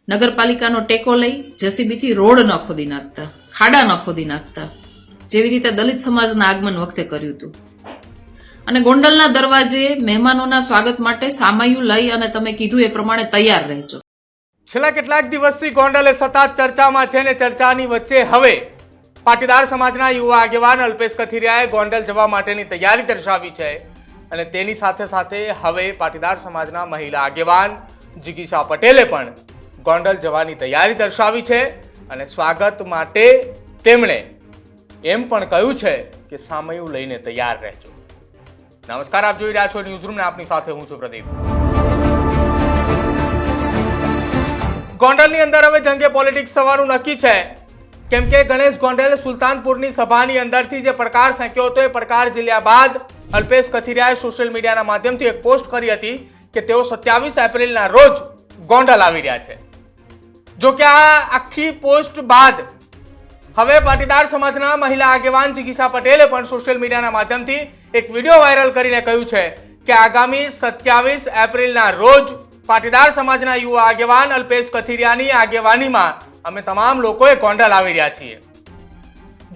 નગરપાલિકાનો ટેકો લઈ જેસીબીથી રોડ ન ખોદી નાખતા, ખાડા ન ખોદી નાખતા, જેવી રીતે દલિત સમાજના આગમન વખતે કર્યું હતું. અને ગોંડલના દરવાજે મહેમાનોના સ્વાગત માટે સામૈયું લઈ અને તમે કીધું એ પ્રમાણે તૈયાર રહેજો. છેલ્લા કેટલાક દિવસથી ગોંડલ સતત ચર્ચામાં છે ને ચર્ચાની વચ્ચે હવે પાટીદાર સમાજના યુવા આગેવાન અલ્પેશ કથિરિયાએ ગોંડલ જવા માટેની તૈયારી દર્શાવી છે. અને તેની સાથે સાથે હવે પાટીદાર સમાજના મહિલા આગેવાન જિગીશા પટેલે પણ ગોંડલ જવાની તૈયારી દર્શાવી છે. અને સ્વાગત માટે તેમણે એમ પણ કહ્યું છે કે સામૈયું લઈને તૈયાર રહેજો. નમસ્કાર, આપ જોઈ રહ્યા છો ન્યૂઝરૂમ ને આપની સાથે હું છું પ્રદીપ. ગોંડલની અંદર હવે જંગે પોલિટિક્સ થવાનું નક્કી છે, કેમ કે ગણેશ ગોંડલે સુલતાનપુરની સભાની અંદરથી જે પડકાર ફેંક્યો હતો એ પડકાર ઝીલ્યા બાદ અલ્પેશ કથિરિયાએ સોશિયલ મીડિયાના માધ્યમથી એક પોસ્ટ કરી હતી કે તેઓ 27 એપ્રિલના રોજ ગોંડલ આવી રહ્યા છે. જો કે આ આખી પોસ્ટ બાદ હવે પાટીદાર સમાજના મહિલા આગેવાન જિગીશા પટેલે પણ સોશિયલ મીડિયાના માધ્યમથી એક વિડીયો વાયરલ કરીને કહ્યું છે કે આગામી 27 એપ્રિલના રોજ પાટીદાર સમાજના યુવા આગેવાન અલ્પેશ કથિરિયાની આગેવાનીમાં અમે તમામ લોકોએ ગોંડલ આવી રહ્યા છીએ.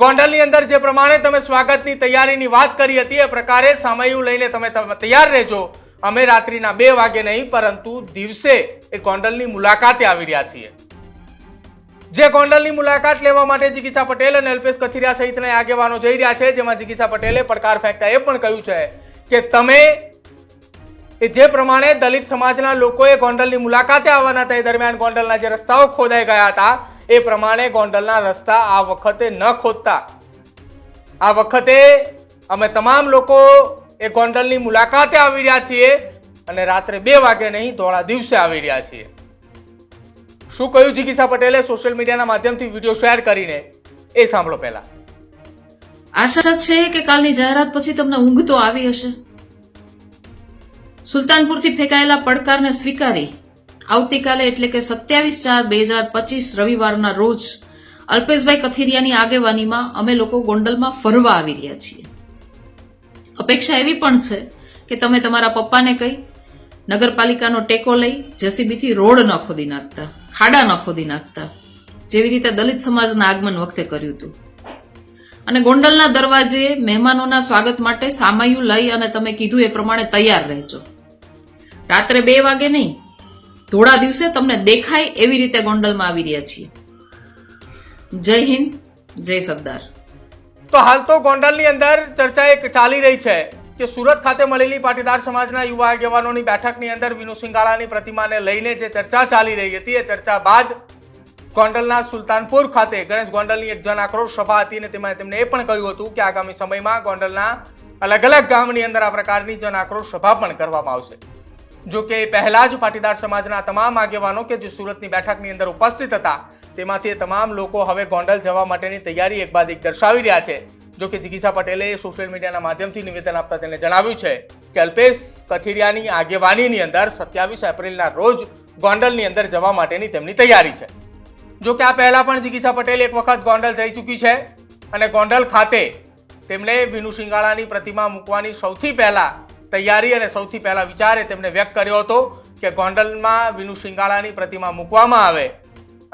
ગોંડલની અંદર જે પ્રમાણે તમે સ્વાગતની તૈયારીની વાત કરી હતી એ પ્રકારે સામૈયું લઈને તમે તૈયાર રહેજો. અમે રાત્રિના 2 વાગે નહીં પરંતુ દિવસે એ ગોંડલની મુલાકાતે આવી રહ્યા છીએ. જે ગોંડલની મુલાકાત લેવા માટે જિગીશા પટેલ અને અલ્પેશ કથિરિયા સહિતના આગેવાનો જઈ રહ્યા છે, જેમાં જિગીશા પટેલે પડકાર ફેંકતા એ પણ કહ્યું છે કે તમે જે પ્રમાણે દલિત સમાજના લોકોએ ગોંડલની મુલાકાતે આવવાના હતા એ દરમિયાન ગોંડલના જે રસ્તાઓ ખોદાઈ ગયા હતા એ પ્રમાણે ગોંડલના રસ્તા આ વખતે ન ખોદતા. આ વખતે અમે તમામ લોકો એ ગોંડલની મુલાકાતે આવી રહ્યા છીએ અને રાત્રે 2 વાગે નહીં ધોળા દિવસે આવી રહ્યા છીએ. શું કહ્યું જિગીશા પટેલે સોશિયલ મીડિયાના માધ્યમથી વિડીયો શેર કરીને એ સાંભળો. પહેલા આશા છે કે કાલની જાહેરાત પછી તમને ઊંઘ તો આવી હશે. સુલતાનપુરથી ફેંકાયેલા પડકારને સ્વીકારી આવતીકાલે એટલે કે 27/4/2025 રવિવારના રોજ અલ્પેશભાઈ કથિરિયાની આગેવાનીમાં અમે લોકો ગોંડલમાં ફરવા આવી રહ્યા છીએ. અપેક્ષા એવી પણ છે કે તમે તમારા પપ્પાને કહી નગરપાલિકાનો ટેકો લઈ જેસીબીથી રોડ ન ખોદી નાખતા, ખાડા ન ખોદી નાખતા, જેવી રીતે દલિત સમાજના આગમન વખતે કર્યું હતું. અને ગોંડલના દરવાજે મહેમાનોના સ્વાગત માટે સામૈયું લઈ અને તમે કીધું એ પ્રમાણે તૈયાર રહેજો. રાત્રે 2 વાગે નહીં, ધોળા દિવસે તમને દેખાય એવી રીતે ગોંડલમાં આવી રહ્યા છીએ. જય હિન્દ, જય સરદાર. તો હાલ તો ગોંડલની અંદર ચર્ચા એક ચાલી રહી છે કે સુરત ખાતે મળેલી પાટીદાર સમાજના યુવા આગેવાનોની બેઠકની અંદર વિનુ સિંગાળાની પ્રતિમાને લઈને જે ચર્ચા ચાલી રહી હતી એ ચર્ચા બાદ ગોંડલના સુલતાનપુર ખાતે ગણેશ ગોંડલની એક જન આક્રોશ સભા હતી અને તેમાં તેમણે એ પણ કહ્યું હતું કે આગામી સમયમાં ગોંડલના અલગ અલગ ગામની અંદર આ પ્રકારની જન આક્રોશ સભા પણ કરવામાં આવશે. જો કે પહેલા જ પાટીદાર સમાજના તમામ આગેવાનો કે જે સુરતની બેઠકની અંદર ઉપસ્થિત હતા તેમાંથી તમામ લોકો હવે ગોંડલ જવા માટેની તૈયારી એક બાદ એક દર્શાવી રહ્યા છે. જો કે જિગીશા પટેલે સોશિયલ મીડિયાના માધ્યમથી નિવેદન આપતા તેને જણાવ્યું છે કે અલ્પેશ કથિરિયાની આગેવાનીની અંદર 27 એપ્રિલના રોજ ગોંડલની અંદર જવા માટેની તેમની તૈયારી છે. જો કે આ પહેલા પણ જિગીશા પટેલ એક વખત ગોંડલ જઈ ચૂકી છે અને ગોંડલ ખાતે તેમણે વિનુ સિંગાળાની પ્રતિમા મૂકવાની સૌથી પહેલા તૈયારી અને સૌથી પહેલા વિચાર તેમણે વ્યક્ત કર્યો હતો કે ગોંડલમાં વિનુ સિંગાળાની પ્રતિમા મૂકવામાં આવે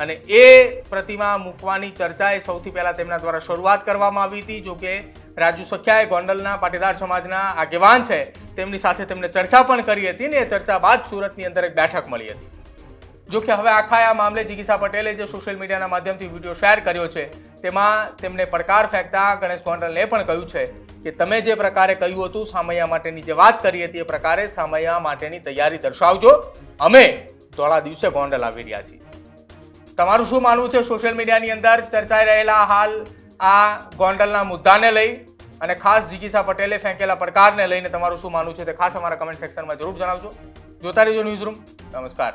અને એ પ્રતિમા મૂકવાની ચર્ચા એ સૌથી પહેલા તેમના દ્વારા શરૂઆત કરવામાં આવી હતી. જો કે રાજુ સખિયાએ ગોંડલના પાટીદાર સમાજના આગેવાન છે તેમની સાથે તેમણે ચર્ચા પણ કરી હતી ને એ ચર્ચા બાદ સુરતની અંદર એક બેઠક મળી હતી. જો કે હવે આખા આ મામલે જિગીશા પટેલે જે સોશિયલ મીડિયાના માધ્યમથી વિડીયો શેર કર્યો છે તેમાં તેમણે પડકાર ફેંકતા ગણેશ ગોંડલે પણ કહ્યું છે કે તમે જે પ્રકારે કહ્યું હતું સામૈયા માટેની જે વાત કરી હતી એ પ્રકારે સામૈયા માટેની તૈયારી દર્શાવજો. અમે ધોળા દિવસે ગોંડલ આવી રહ્યા છીએ. તમારું શું માનવું છે સોશિયલ મીડિયાની અંદર ચર્ચાઈ રહેલા હાલ આ ગોંડલના મુદ્દાને લઈ અને ખાસ જિગીશા પટેલે ફેંકેલા પડકારને લઈને તમારું શું માનવું છે તે ખાસ અમારા કમેન્ટ સેક્શનમાં જરૂર જણાવજો. જોતા રહેજો ન્યૂઝરૂમ. નમસ્કાર.